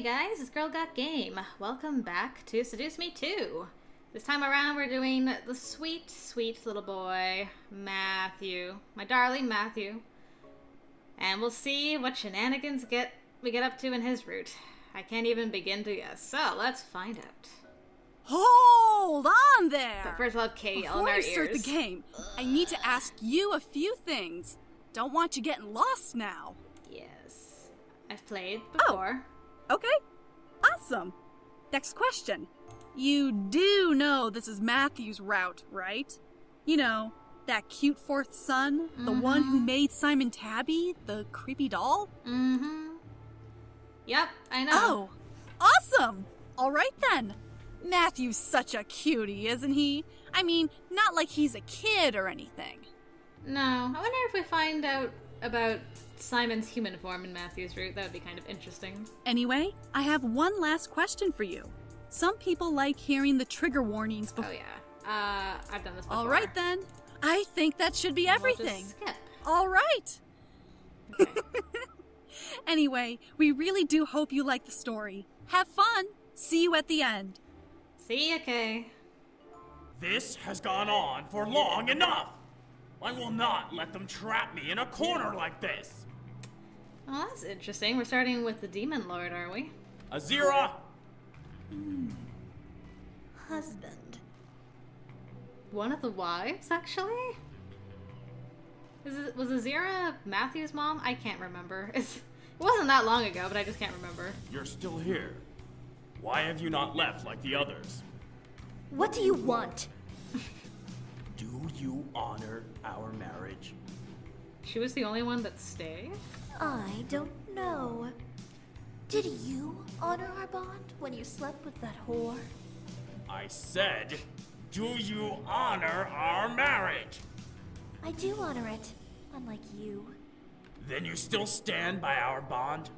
Hey guys, it's Girl Got Game. Welcome back to Seduce Me 2. This time around we're doing the sweet, sweet little boy, Matthew. My darling Matthew. And we'll see what shenanigans we get up to in his route. I can't even begin to guess. So, let's find out. Hold on there! But first we'll have Kay yell in Before our we start ears. the game, I need to ask you a few things. Don't want you getting lost now. Yes. I've played before. Okay, awesome. Next question. You do know this is Matthew's route, right? You know, that cute fourth son? The one who made Simon Tabby, the creepy doll? Mm-hmm. Yep, I know. Oh, awesome! Alright then. Matthew's such a cutie, isn't he? I mean, not like he's a kid or anything. No. I wonder if we find out about Simon's human form in Matthew's route. That would be kind of interesting. Anyway, I have one last question for you. Some people like hearing the trigger warnings before. Oh yeah. I've done this before. Alright then. I think that should be everything. We'll just skip. Alright. Okay. Anyway, we really do hope you like the story. Have fun. See you at the end. See ya, Kay. This has gone on for long enough! I will not let them trap me in a corner like this! Well, that's interesting. We're starting with the Demon Lord, are we? Azira! Husband. One of the wives, actually? Was Azira Matthew's mom? I can't remember. It wasn't that long ago, but I just can't remember. You're still here. Why have you not left like the others? What do you want? Do you honor our marriage? She was the only one that stayed? I don't know. Did you honor our bond when you slept with that whore? I said, do you honor our marriage? I do honor it, unlike you. Then you still stand by our bond?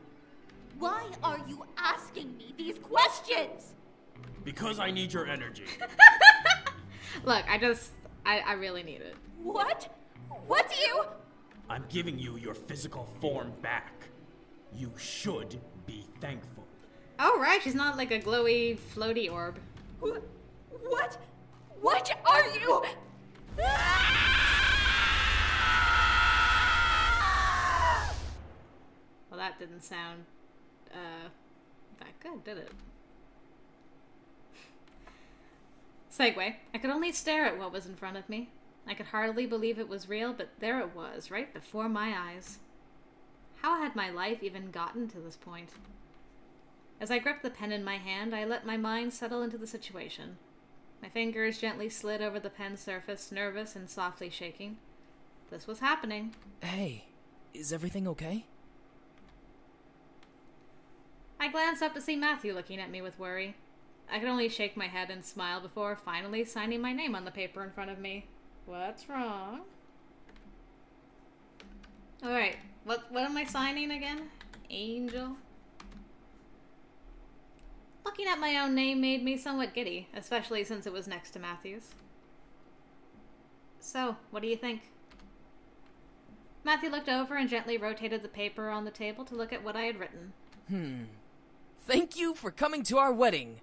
Why are you asking me these questions? Because I need your energy. Look, I really need it. What? What do you... I'm giving you your physical form back. You should be thankful. Oh, right, she's not like a glowy, floaty orb. What? What are you? Well, that didn't sound, that good, did it? Segue. I could only stare at what was in front of me. I could hardly believe it was real, but there it was, right before my eyes. How had my life even gotten to this point? As I gripped the pen in my hand, I let my mind settle into the situation. My fingers gently slid over the pen's surface, nervous and softly shaking. This was happening. Hey, is everything okay? I glanced up to see Matthew looking at me with worry. I could only shake my head and smile before finally signing my name on the paper in front of me. What's wrong? Alright, what am I signing again? Angel? Looking at my own name made me somewhat giddy, especially since it was next to Matthew's. So, what do you think? Matthew looked over and gently rotated the paper on the table to look at what I had written. Thank you for coming to our wedding.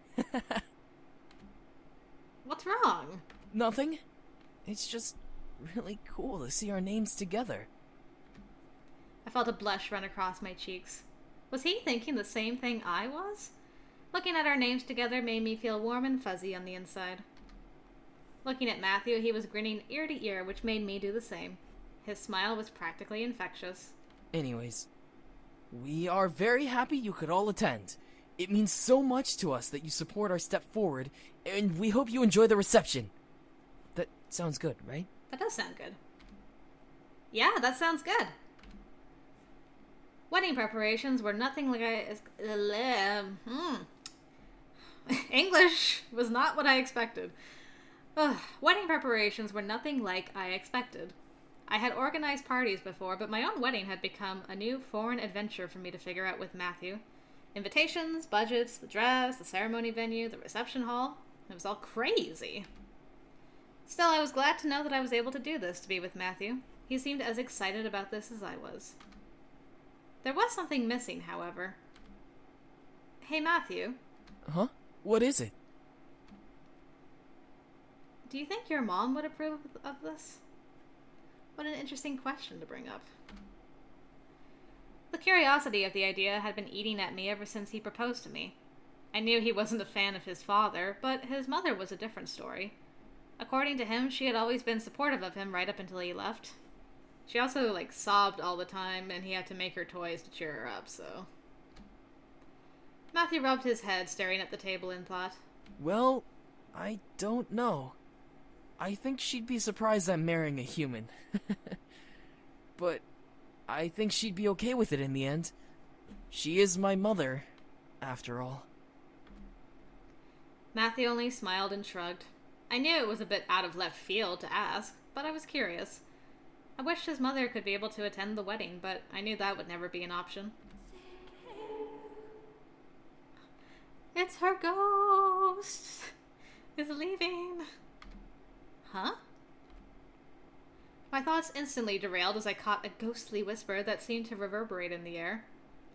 What's wrong? Nothing. It's just really cool to see our names together. I felt a blush run across my cheeks. Was he thinking the same thing I was? Looking at our names together made me feel warm and fuzzy on the inside. Looking at Matthew, he was grinning ear to ear, which made me do the same. His smile was practically infectious. Anyways, we are very happy you could all attend. It means so much to us that you support our step forward, and we hope you enjoy the reception. That sounds good, right? That does sound good. Yeah, that sounds good. Wedding preparations were nothing like English was not what I expected. Wedding preparations were nothing like I expected. I had organized parties before, but my own wedding had become a new foreign adventure for me to figure out with Matthew. Invitations, budgets, the dress, the ceremony venue, the reception hall. It was all crazy. Still, I was glad to know that I was able to do this to be with Matthew. He seemed as excited about this as I was. There was something missing, however. Hey, Matthew. Huh? What is it? Do you think your mom would approve of this? What an interesting question to bring up. The curiosity of the idea had been eating at me ever since he proposed to me. I knew he wasn't a fan of his father, but his mother was a different story. According to him, she had always been supportive of him right up until he left. She also, sobbed all the time, and he had to make her toys to cheer her up, so... Matthew rubbed his head, staring at the table in thought. Well, I don't know. I think she'd be surprised I'm marrying a human. But I think she'd be okay with it in the end. She is my mother, after all. Matthew only smiled and shrugged. I knew it was a bit out of left field to ask, but I was curious. I wished his mother could be able to attend the wedding, but I knew that would never be an option. It's her ghost! Is leaving. Huh? My thoughts instantly derailed as I caught a ghostly whisper that seemed to reverberate in the air.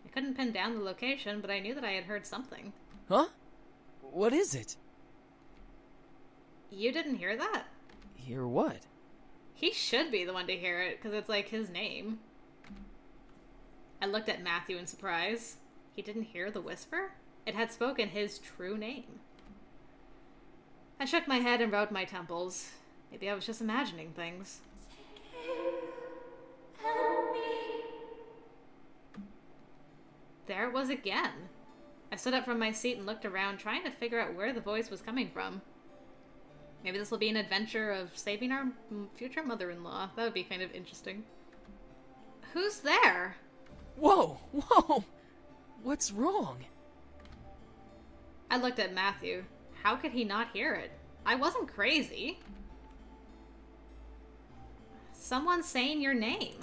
I couldn't pin down the location, but I knew that I had heard something. Huh? What is it? You didn't hear that? Hear what? He should be the one to hear it, because it's his name. I looked at Matthew in surprise. He didn't hear the whisper? It had spoken his true name. I shook my head and rubbed my temples. Maybe I was just imagining things. Help me. There it was again. I stood up from my seat and looked around, trying to figure out where the voice was coming from. Maybe this will be an adventure of saving our future mother-in-law. That would be kind of interesting. Who's there? Whoa! Whoa! What's wrong? I looked at Matthew. How could he not hear it? I wasn't crazy. Someone's saying your name.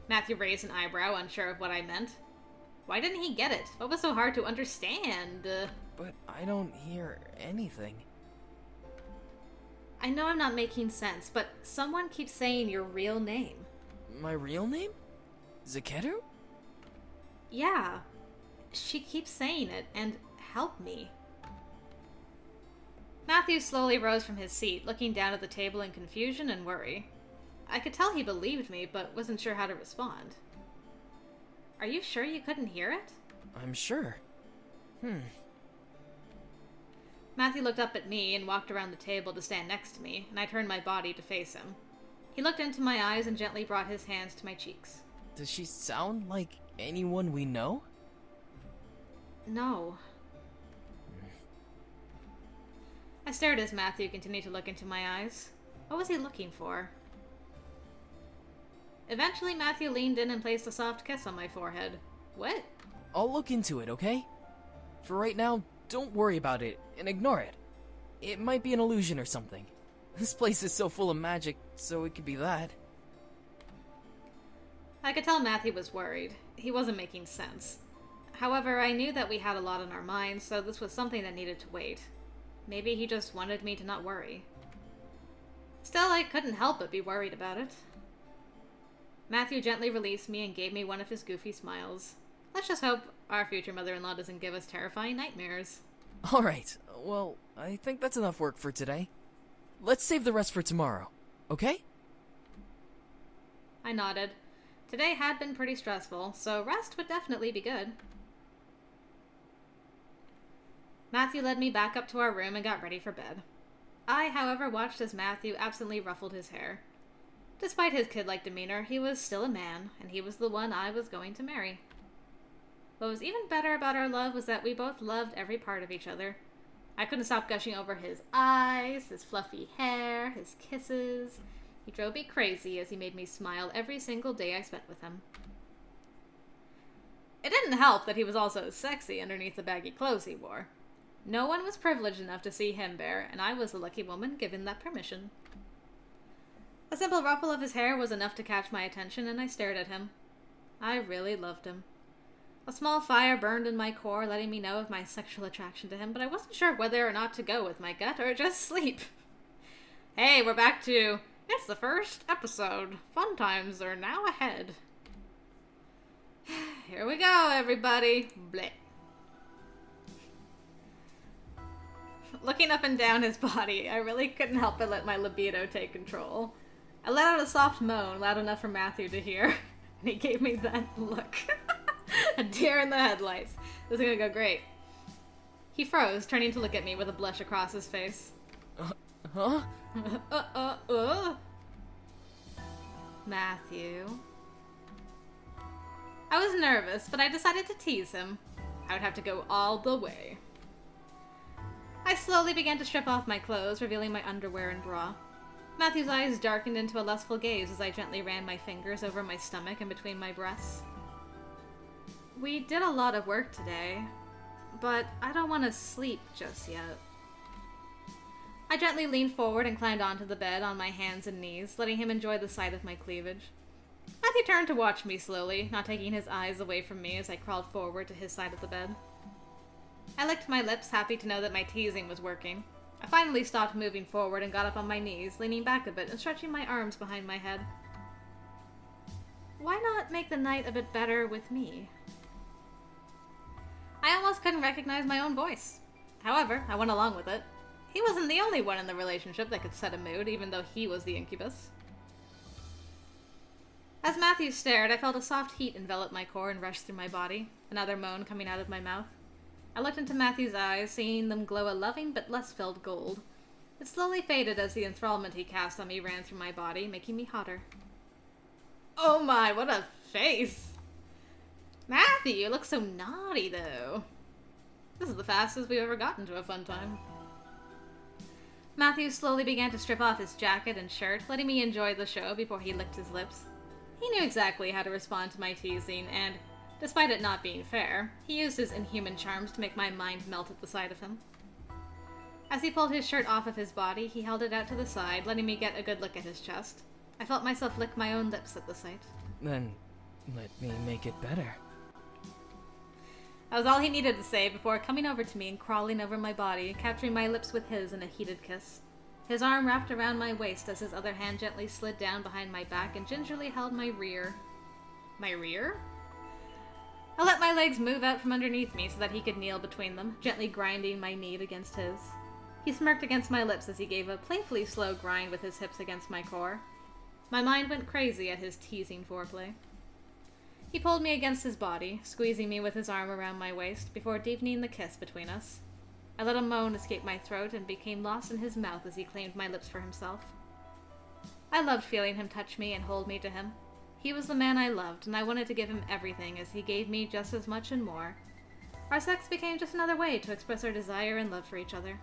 Matthew raised an eyebrow, unsure of what I meant. Why didn't he get it? What was so hard to understand? But I don't hear anything. I know I'm not making sense, but someone keeps saying your real name. My real name? Zakeru? Yeah. She keeps saying it, and help me. Matthew slowly rose from his seat, looking down at the table in confusion and worry. I could tell he believed me, but wasn't sure how to respond. Are you sure you couldn't hear it? I'm sure. Matthew looked up at me and walked around the table to stand next to me, and I turned my body to face him. He looked into my eyes and gently brought his hands to my cheeks. Does she sound like anyone we know? No. I stared as Matthew continued to look into my eyes. What was he looking for? Eventually, Matthew leaned in and placed a soft kiss on my forehead. What? I'll look into it, okay? For right now, don't worry about it and ignore it. It might be an illusion or something. This place is so full of magic, so it could be that. I could tell Matthew was worried. He wasn't making sense. However, I knew that we had a lot on our minds, so this was something that needed to wait. Maybe he just wanted me to not worry. Still, I couldn't help but be worried about it. Matthew gently released me and gave me one of his goofy smiles. Let's just hope our future mother-in-law doesn't give us terrifying nightmares. Alright, well, I think that's enough work for today. Let's save the rest for tomorrow, okay? I nodded. Today had been pretty stressful, so rest would definitely be good. Matthew led me back up to our room and got ready for bed. I, however, watched as Matthew absently ruffled his hair. Despite his kid-like demeanor, he was still a man, and he was the one I was going to marry. What was even better about our love was that we both loved every part of each other. I couldn't stop gushing over his eyes, his fluffy hair, his kisses. He drove me crazy as he made me smile every single day I spent with him. It didn't help that he was also sexy underneath the baggy clothes he wore. No one was privileged enough to see him bare, and I was the lucky woman given that permission. A simple ruffle of his hair was enough to catch my attention, and I stared at him. I really loved him. A small fire burned in my core, letting me know of my sexual attraction to him, but I wasn't sure whether or not to go with my gut or just sleep. Hey, we're back to, it's the first episode. Fun times are now ahead. Here we go, everybody. Bleh. Looking up and down his body, I really couldn't help but let my libido take control. I let out a soft moan, loud enough for Matthew to hear, and he gave me that look. A deer in the headlights. This is gonna go great. He froze, turning to look at me with a blush across his face. Huh? Matthew. I was nervous, but I decided to tease him. I would have to go all the way. I slowly began to strip off my clothes, revealing my underwear and bra. Matthew's eyes darkened into a lustful gaze as I gently ran my fingers over my stomach and between my breasts. We did a lot of work today, but I don't want to sleep just yet. I gently leaned forward and climbed onto the bed on my hands and knees, letting him enjoy the sight of my cleavage. Matthew turned to watch me slowly, not taking his eyes away from me as I crawled forward to his side of the bed. I licked my lips, happy to know that my teasing was working. I finally stopped moving forward and got up on my knees, leaning back a bit and stretching my arms behind my head. Why not make the night a bit better with me? I almost couldn't recognize my own voice. However, I went along with it. He wasn't the only one in the relationship that could set a mood, even though he was the incubus. As Matthew stared, I felt a soft heat envelop my core and rush through my body, another moan coming out of my mouth. I looked into Matthew's eyes, seeing them glow a loving but lust-filled gold. It slowly faded as the enthrallment he cast on me ran through my body, making me hotter. Oh my, what a face! Matthew, you look so naughty, though. This is the fastest we've ever gotten to a fun time. Matthew slowly began to strip off his jacket and shirt, letting me enjoy the show before he licked his lips. He knew exactly how to respond to my teasing, and, despite it not being fair, he used his inhuman charms to make my mind melt at the sight of him. As he pulled his shirt off of his body, he held it out to the side, letting me get a good look at his chest. I felt myself lick my own lips at the sight. Then, let me make it better. That was all he needed to say before coming over to me and crawling over my body, capturing my lips with his in a heated kiss. His arm wrapped around my waist as his other hand gently slid down behind my back and gingerly held my rear. My rear? I let my legs move out from underneath me so that he could kneel between them, gently grinding my knee against his. He smirked against my lips as he gave a playfully slow grind with his hips against my core. My mind went crazy at his teasing foreplay. He pulled me against his body, squeezing me with his arm around my waist, before deepening the kiss between us. I let a moan escape my throat and became lost in his mouth as he claimed my lips for himself. I loved feeling him touch me and hold me to him. He was the man I loved, and I wanted to give him everything as he gave me just as much and more. Our sex became just another way to express our desire and love for each other.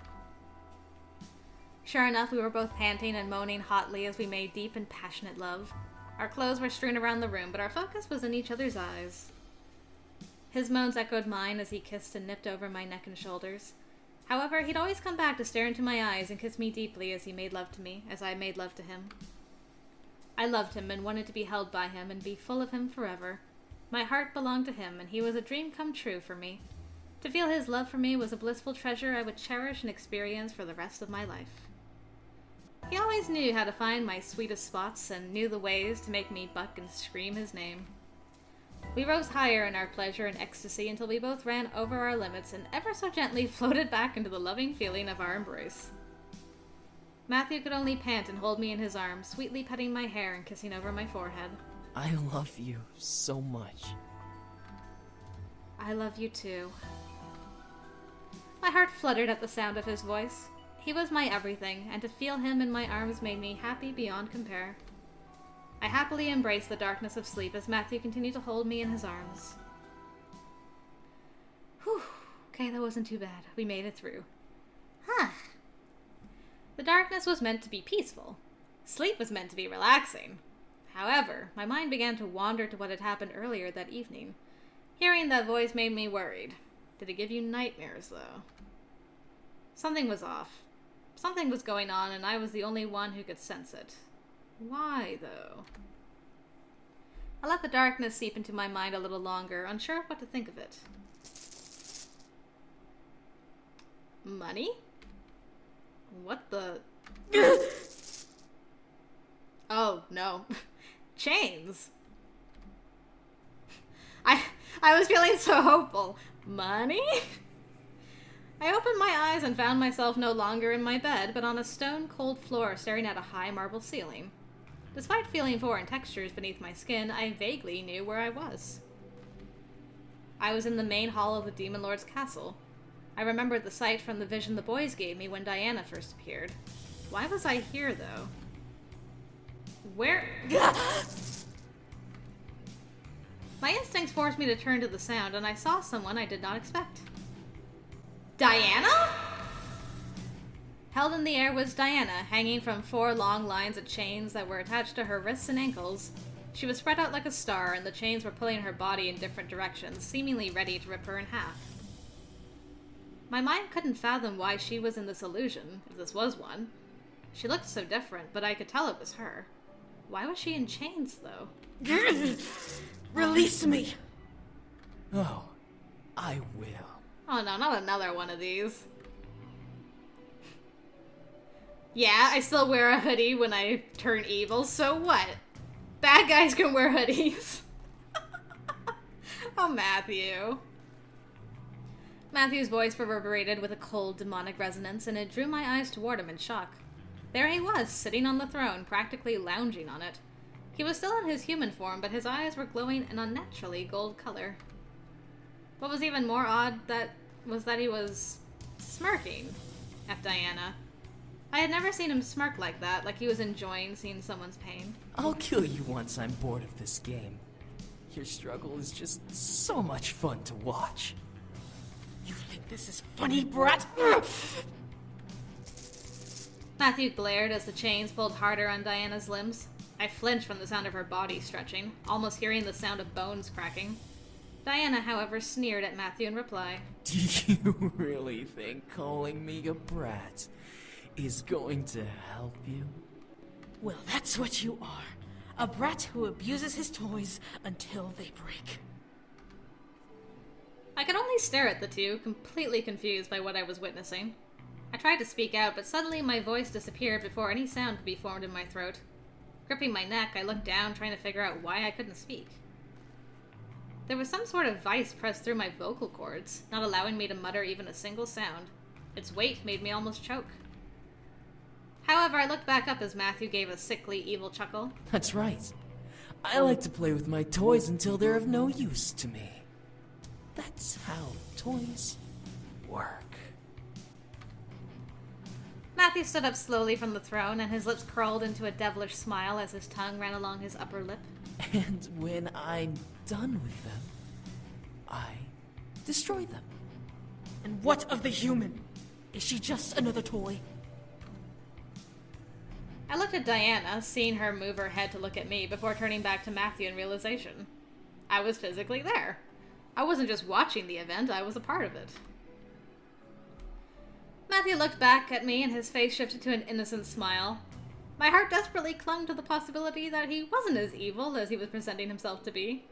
Sure enough, we were both panting and moaning hotly as we made deep and passionate love. Our clothes were strewn around the room, but our focus was in each other's eyes. His moans echoed mine as he kissed and nipped over my neck and shoulders. However, he'd always come back to stare into my eyes and kiss me deeply as he made love to me, as I made love to him. I loved him and wanted to be held by him and be full of him forever. My heart belonged to him, and he was a dream come true for me. To feel his love for me was a blissful treasure I would cherish and experience for the rest of my life. He always knew how to find my sweetest spots and knew the ways to make me buck and scream his name. We rose higher in our pleasure and ecstasy until we both ran over our limits and ever so gently floated back into the loving feeling of our embrace. Matthew could only pant and hold me in his arms, sweetly petting my hair and kissing over my forehead. I love you so much. I love you too. My heart fluttered at the sound of his voice. He was my everything, and to feel him in my arms made me happy beyond compare. I happily embraced the darkness of sleep as Matthew continued to hold me in his arms. Whew. Okay, that wasn't too bad. We made it through. Huh. The darkness was meant to be peaceful. Sleep was meant to be relaxing. However, my mind began to wander to what had happened earlier that evening. Hearing that voice made me worried. Did it give you nightmares, though? Something was off. Something was going on, and I was the only one who could sense it. Why, though? I let the darkness seep into my mind a little longer, unsure of what to think of it. Money? What the... Oh, no. Chains. I was feeling so hopeful. Money? I opened my eyes and found myself no longer in my bed, but on a stone-cold floor staring at a high marble ceiling. Despite feeling foreign textures beneath my skin, I vaguely knew where I was. I was in the main hall of the Demon Lord's castle. I remembered the sight from the vision the boys gave me when Diana first appeared. Why was I here, though? Where? My instincts forced me to turn to the sound, and I saw someone I did not expect. Diana? Held in the air was Diana, hanging from 4 long lines of chains that were attached to her wrists and ankles. She was spread out like a star, and the chains were pulling her body in different directions, seemingly ready to rip her in half. My mind couldn't fathom why she was in this illusion, if this was one. She looked so different, but I could tell it was her. Why was she in chains, though? Release me! Oh, I will. Oh no, not another one of these. Yeah, I still wear a hoodie when I turn evil, so what? Bad guys can wear hoodies. Oh, Matthew. Matthew's voice reverberated with a cold, demonic resonance, and it drew my eyes toward him in shock. There he was, sitting on the throne, practically lounging on it. He was still in his human form, but his eyes were glowing an unnaturally gold color. What was even more odd was that he was smirking at Diana. I had never seen him smirk like that, like he was enjoying seeing someone's pain. I'll kill you once I'm bored of this game. Your struggle is just so much fun to watch. You think this is funny, brat? Matthew glared as the chains pulled harder on Diana's limbs. I flinched from the sound of her body stretching, almost hearing the sound of bones cracking. Diana, however, sneered at Matthew in reply. Do you really think calling me a brat is going to help you? Well, that's what you are. A brat who abuses his toys until they break. I could only stare at the two, completely confused by what I was witnessing. I tried to speak out, but suddenly my voice disappeared before any sound could be formed in my throat. Gripping my neck, I looked down, trying to figure out why I couldn't speak. There was some sort of vice pressed through my vocal cords, not allowing me to mutter even a single sound. Its weight made me almost choke. However, I looked back up as Matthew gave a sickly, evil chuckle. That's right. I like to play with my toys until they're of no use to me. That's how toys work. Matthew stood up slowly from the throne, and his lips curled into a devilish smile as his tongue ran along his upper lip. And when I'm done with them, I destroy them. And what of the human? Is she just another toy? I looked at Diana, seeing her move her head to look at me before turning back to Matthew in realization. I was physically there. I wasn't just watching the event, I was a part of it. Matthew looked back at me and his face shifted to an innocent smile. My heart desperately clung to the possibility that he wasn't as evil as he was presenting himself to be.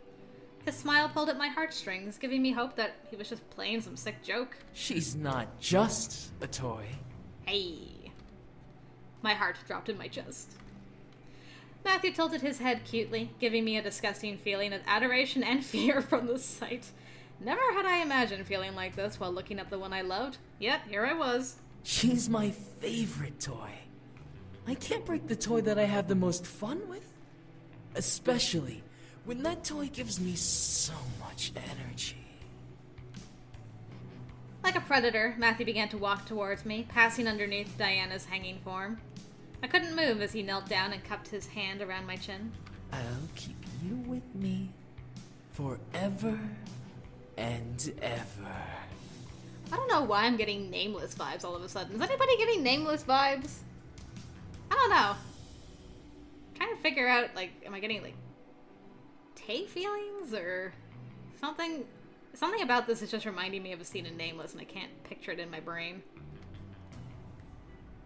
His smile pulled at my heartstrings, giving me hope that he was just playing some sick joke. She's not just a toy. Hey. My heart dropped in my chest. Matthew tilted his head cutely, giving me a disgusting feeling of adoration and fear from the sight. Never had I imagined feeling like this while looking at the one I loved, yet here I was. She's my favorite toy. I can't break the toy that I have the most fun with. Especially when that toy gives me so much energy. Like a predator, Matthew began to walk towards me, passing underneath Diana's hanging form. I couldn't move as he knelt down and cupped his hand around my chin. I'll keep you with me forever and ever. I don't know why I'm getting Nameless vibes all of a sudden. Is anybody getting Nameless vibes? I don't know. I'm trying to figure out, am I getting, Tay feelings or something? Something about this is just reminding me of a scene in Nameless, and I can't picture it in my brain.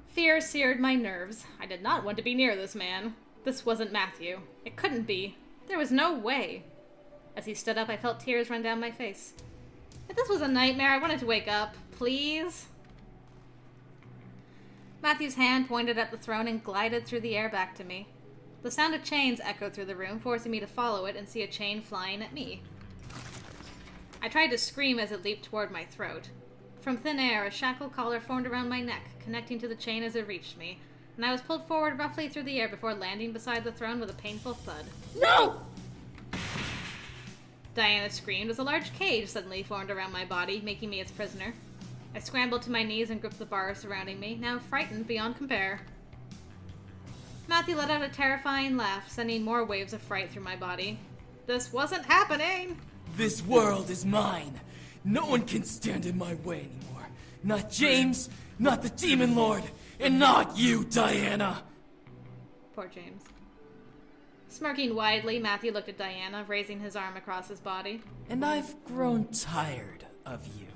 Fear seared my nerves. I did not want to be near this man. This wasn't Matthew. It couldn't be. There was no way. As he stood up, I felt tears run down my face. If this was a nightmare, I wanted to wake up. Please? Matthew's hand pointed at the throne and glided through the air back to me. The sound of chains echoed through the room, forcing me to follow it and see a chain flying at me. I tried to scream as it leaped toward my throat. From thin air, a shackle collar formed around my neck, connecting to the chain as it reached me, and I was pulled forward roughly through the air before landing beside the throne with a painful thud. No! Diana screamed as a large cage suddenly formed around my body, making me its prisoner. I scrambled to my knees and gripped the bars surrounding me, now frightened beyond compare. Matthew let out a terrifying laugh, sending more waves of fright through my body. This wasn't happening! This world is mine. No one can stand in my way anymore. Not James, not the Demon Lord, and not you, Diana! Poor James. Smirking widely, Matthew looked at Diana, raising his arm across his body. And I've grown tired of you.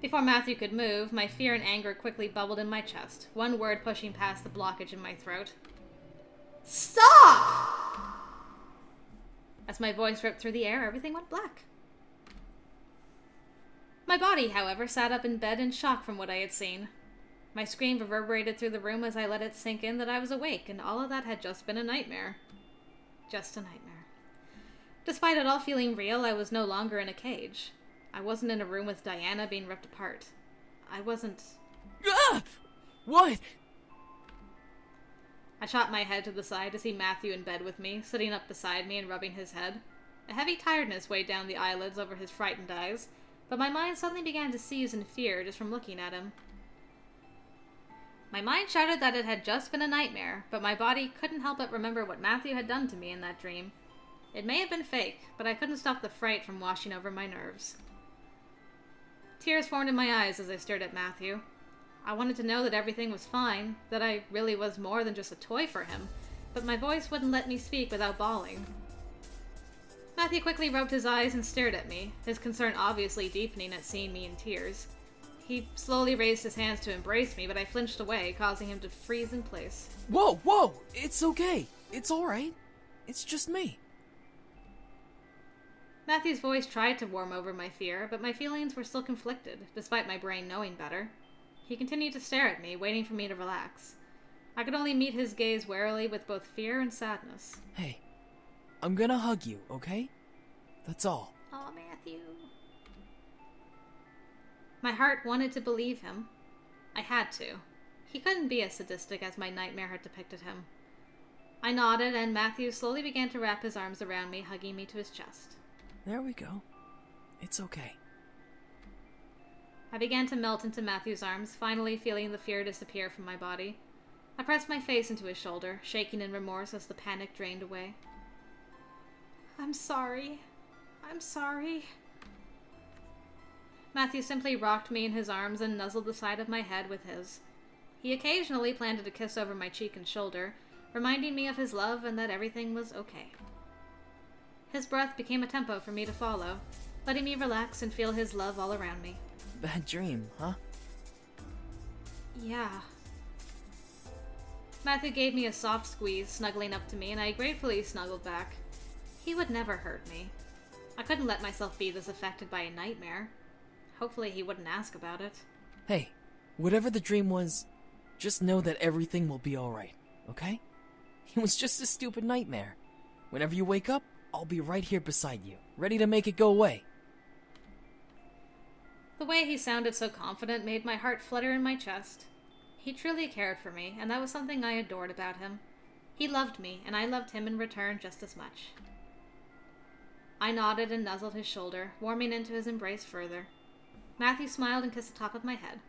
Before Matthew could move, my fear and anger quickly bubbled in my chest, one word pushing past the blockage in my throat. Stop! As my voice ripped through the air, everything went black. My body, however, sat up in bed in shock from what I had seen. My scream reverberated through the room as I let it sink in that I was awake, and all of that had just been a nightmare. Just a nightmare. Despite it all feeling real, I was no longer in a cage. I wasn't in a room with Diana being ripped apart. I wasn't... Ah! What? I shot my head to the side to see Matthew in bed with me, sitting up beside me and rubbing his head. A heavy tiredness weighed down the eyelids over his frightened eyes, but my mind suddenly began to seize in fear just from looking at him. My mind shouted that it had just been a nightmare, but my body couldn't help but remember what Matthew had done to me in that dream. It may have been fake, but I couldn't stop the fright from washing over my nerves. Tears formed in my eyes as I stared at Matthew. I wanted to know that everything was fine, that I really was more than just a toy for him, but my voice wouldn't let me speak without bawling. Matthew quickly rubbed his eyes and stared at me, his concern obviously deepening at seeing me in tears. He slowly raised his hands to embrace me, but I flinched away, causing him to freeze in place. Whoa! It's okay. It's alright. It's just me. Matthew's voice tried to warm over my fear, but my feelings were still conflicted, despite my brain knowing better. He continued to stare at me, waiting for me to relax. I could only meet his gaze warily with both fear and sadness. Hey, I'm gonna hug you, okay? That's all. Aw, Matthew. My heart wanted to believe him. I had to. He couldn't be as sadistic as my nightmare had depicted him. I nodded, and Matthew slowly began to wrap his arms around me, hugging me to his chest. There we go. It's okay. I began to melt into Matthew's arms, finally feeling the fear disappear from my body. I pressed my face into his shoulder, shaking in remorse as the panic drained away. I'm sorry. I'm sorry. Matthew simply rocked me in his arms and nuzzled the side of my head with his. He occasionally planted a kiss over my cheek and shoulder, reminding me of his love and that everything was okay. His breath became a tempo for me to follow, letting me relax and feel his love all around me. Bad dream, huh? Yeah. Matthew gave me a soft squeeze, snuggling up to me, and I gratefully snuggled back. He would never hurt me. I couldn't let myself be this affected by a nightmare. Hopefully he wouldn't ask about it. Hey, whatever the dream was, just know that everything will be alright, okay? It was just a stupid nightmare. Whenever you wake up, I'll be right here beside you, ready to make it go away. The way he sounded so confident made my heart flutter in my chest. He truly cared for me, and that was something I adored about him. He loved me, and I loved him in return just as much. I nodded and nuzzled his shoulder, warming into his embrace further. Matthew smiled and kissed the top of my head.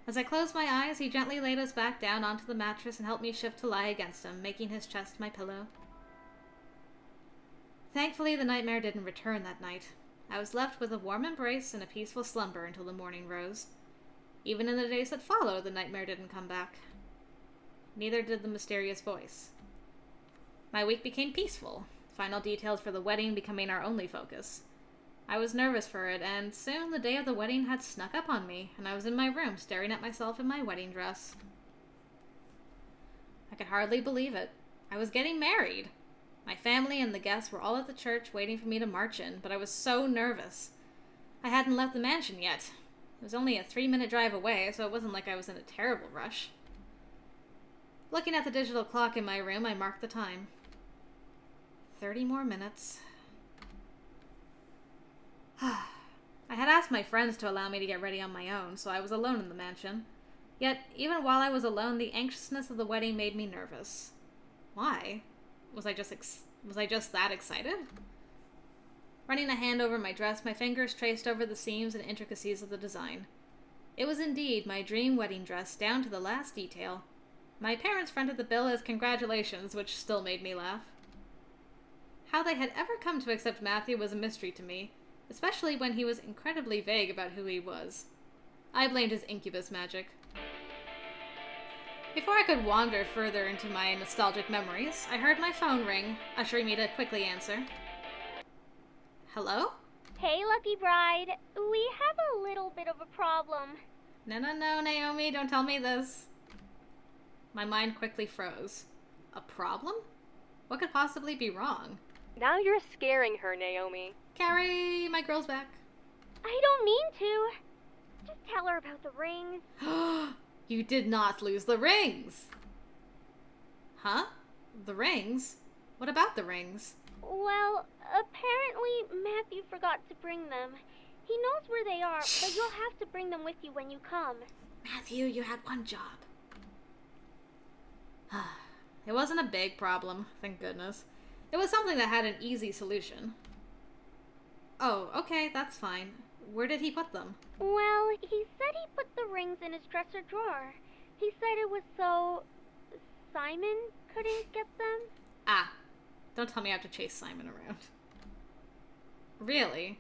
As I closed my eyes, he gently laid us back down onto the mattress and helped me shift to lie against him, making his chest my pillow. Thankfully, the nightmare didn't return that night. I was left with a warm embrace and a peaceful slumber until the morning rose. Even in the days that followed, the nightmare didn't come back. Neither did the mysterious voice. My week became peaceful, final details for the wedding becoming our only focus. I was nervous for it, and soon the day of the wedding had snuck up on me, and I was in my room staring at myself in my wedding dress. I could hardly believe it. I was getting married. My family and the guests were all at the church waiting for me to march in, but I was so nervous. I hadn't left the mansion yet. It was only a 3-minute drive away, so it wasn't like I was in a terrible rush. Looking at the digital clock in my room, I marked the time. 30 more minutes. I had asked asked my friends to allow me to get ready on my own, so I was alone in the mansion. Yet, even while I was alone, the anxiousness of the wedding made me nervous. Why? Was I just that excited? Running a hand over my dress, my fingers traced over the seams and intricacies of the design. It was indeed my dream wedding dress, down to the last detail. My parents fronted the bill as congratulations, which still made me laugh. How they had ever come to accept Matthew was a mystery to me, especially when he was incredibly vague about who he was. I blamed his incubus magic. Before I could wander further into my nostalgic memories, I heard my phone ring, ushering me to quickly answer. Hello? Hey, Lucky Bride. We have a little bit of a problem. No, Naomi, don't tell me this. My mind quickly froze. A problem? What could possibly be wrong? Now you're scaring her, Naomi. Carrie, my girl's back. I don't mean to. Just tell her about the rings. You did not lose the rings! Huh? The rings? What about the rings? Well, apparently Matthew forgot to bring them. He knows where they are, but you'll have to bring them with you when you come. Matthew, you had one job. It wasn't a big problem, thank goodness. It was something that had an easy solution. Oh, okay, that's fine. Where did he put them? Well, he said he put the rings in his dresser drawer. He said it was so Simon couldn't get them. Ah, don't tell me I have to chase Simon around. Really?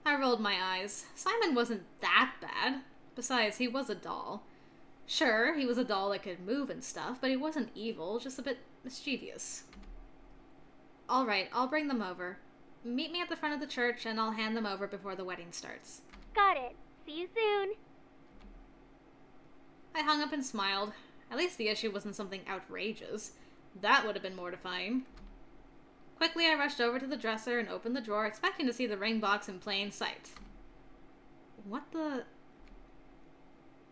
I rolled my eyes. Simon wasn't that bad. Besides, he was a doll. Sure, he was a doll that could move and stuff, but he wasn't evil, just a bit mischievous. Alright, I'll bring them over. Meet me at the front of the church and I'll hand them over before the wedding starts. Got it. See you soon. I hung up and smiled. At least the issue wasn't something outrageous. That would have been mortifying. Quickly, I rushed over to the dresser and opened the drawer, expecting to see the ring box in plain sight. What the...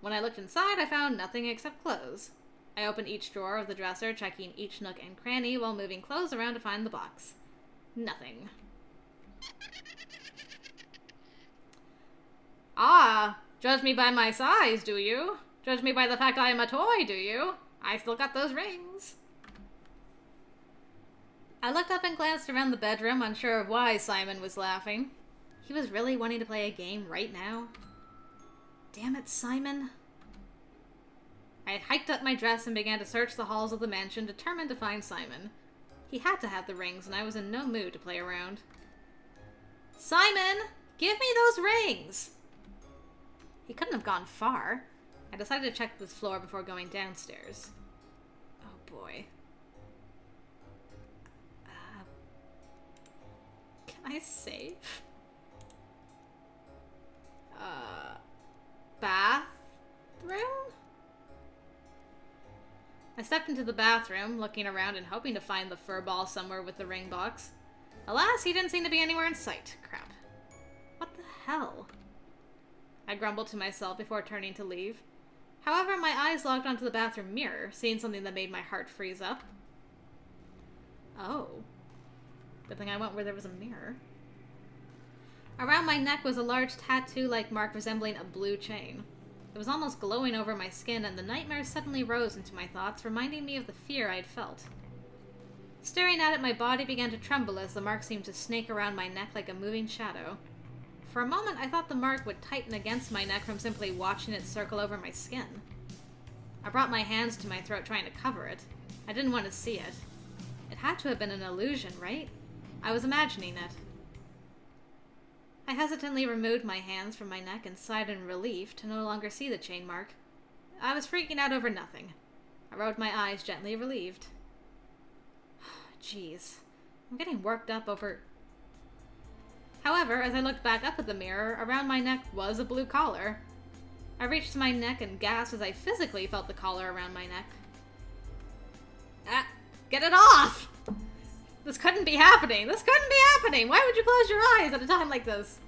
When I looked inside, I found nothing except clothes. I opened each drawer of the dresser, checking each nook and cranny while moving clothes around to find the box. Nothing. Ah, judge me by my size, do you? Judge me by the fact I am a toy, do you? I still got those rings. I looked up and glanced around the bedroom, unsure of why Simon was laughing. He was really wanting to play a game right now. Damn it, Simon. I had hiked up my dress and began to search the halls of the mansion, determined to find Simon. He had to have the rings, and I was in no mood to play around. Simon! Give me those rings! He couldn't have gone far. I decided to check this floor before going downstairs. Oh boy. Can I save? Bathroom? I stepped into the bathroom, looking around and hoping to find the fur ball somewhere with the ring box. Alas, he didn't seem to be anywhere in sight. Crap. What the hell? I grumbled to myself before turning to leave. However, my eyes locked onto the bathroom mirror, seeing something that made my heart freeze up. Oh. Good thing I went where there was a mirror. Around my neck was a large tattoo-like mark resembling a blue chain. It was almost glowing over my skin, and the nightmares suddenly rose into my thoughts, reminding me of the fear I'd felt. Staring at it, my body began to tremble as the mark seemed to snake around my neck like a moving shadow. For a moment, I thought the mark would tighten against my neck from simply watching it circle over my skin. I brought my hands to my throat, trying to cover it. I didn't want to see it. It had to have been an illusion, right? I was imagining it. I hesitantly removed my hands from my neck and sighed in relief to no longer see the chain mark. I was freaking out over nothing. I rolled my eyes, gently relieved. Jeez. I'm getting worked up over... However, as I looked back up at the mirror, around my neck was a blue collar. I reached to my neck and gasped as I physically felt the collar around my neck. Ah! Get it off! This couldn't be happening! This couldn't be happening! Why would you close your eyes at a time like this?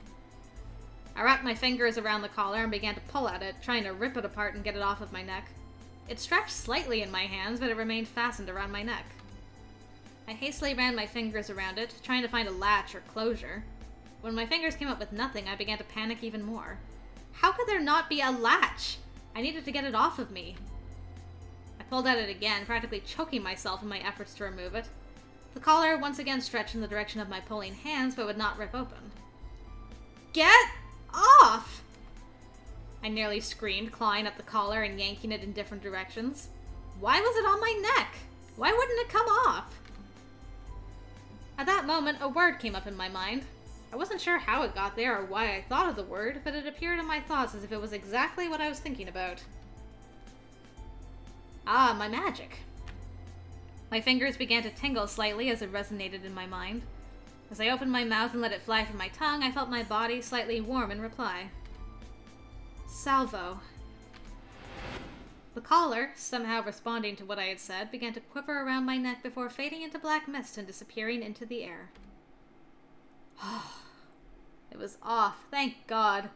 I wrapped my fingers around the collar and began to pull at it, trying to rip it apart and get it off of my neck. It stretched slightly in my hands, but it remained fastened around my neck. I hastily ran my fingers around it, trying to find a latch or closure. When my fingers came up with nothing, I began to panic even more. How could there not be a latch? I needed to get it off of me. I pulled at it again, practically choking myself in my efforts to remove it. The collar once again stretched in the direction of my pulling hands, but would not rip open. Get off! I nearly screamed, clawing at the collar and yanking it in different directions. Why was it on my neck? Why wouldn't it come off? At that moment, a word came up in my mind. I wasn't sure how it got there or why I thought of the word, but it appeared in my thoughts as if it was exactly what I was thinking about. Ah, my magic. My fingers began to tingle slightly as it resonated in my mind. As I opened my mouth and let it fly from my tongue, I felt my body slightly warm in reply. Salvo. The collar, somehow responding to what I had said, began to quiver around my neck before fading into black mist and disappearing into the air. It was off, thank God.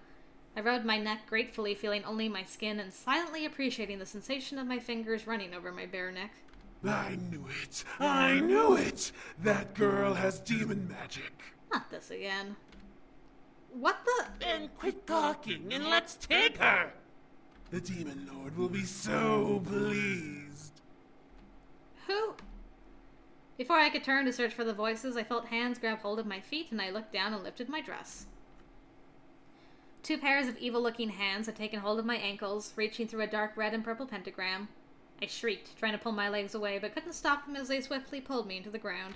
I rubbed my neck gratefully, feeling only my skin and silently appreciating the sensation of my fingers running over my bare neck. I knew it! I knew it! That girl has demon magic. Not this again. What the? Then quit talking and let's take her! The Demon Lord will be so pleased. Who? Before I could turn to search for the voices, I felt hands grab hold of my feet and I looked down and lifted my dress. 2 pairs of evil-looking hands had taken hold of my ankles, reaching through a dark red and purple pentagram. I shrieked, trying to pull my legs away, but couldn't stop them as they swiftly pulled me into the ground.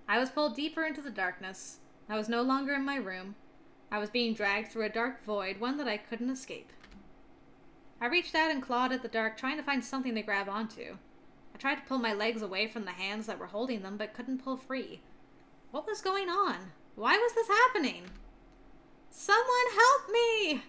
I was pulled deeper into the darkness. I was no longer in my room. I was being dragged through a dark void, one that I couldn't escape. I reached out and clawed at the dark, trying to find something to grab onto. I tried to pull my legs away from the hands that were holding them, but couldn't pull free. What was going on? Why was this happening? Someone help me!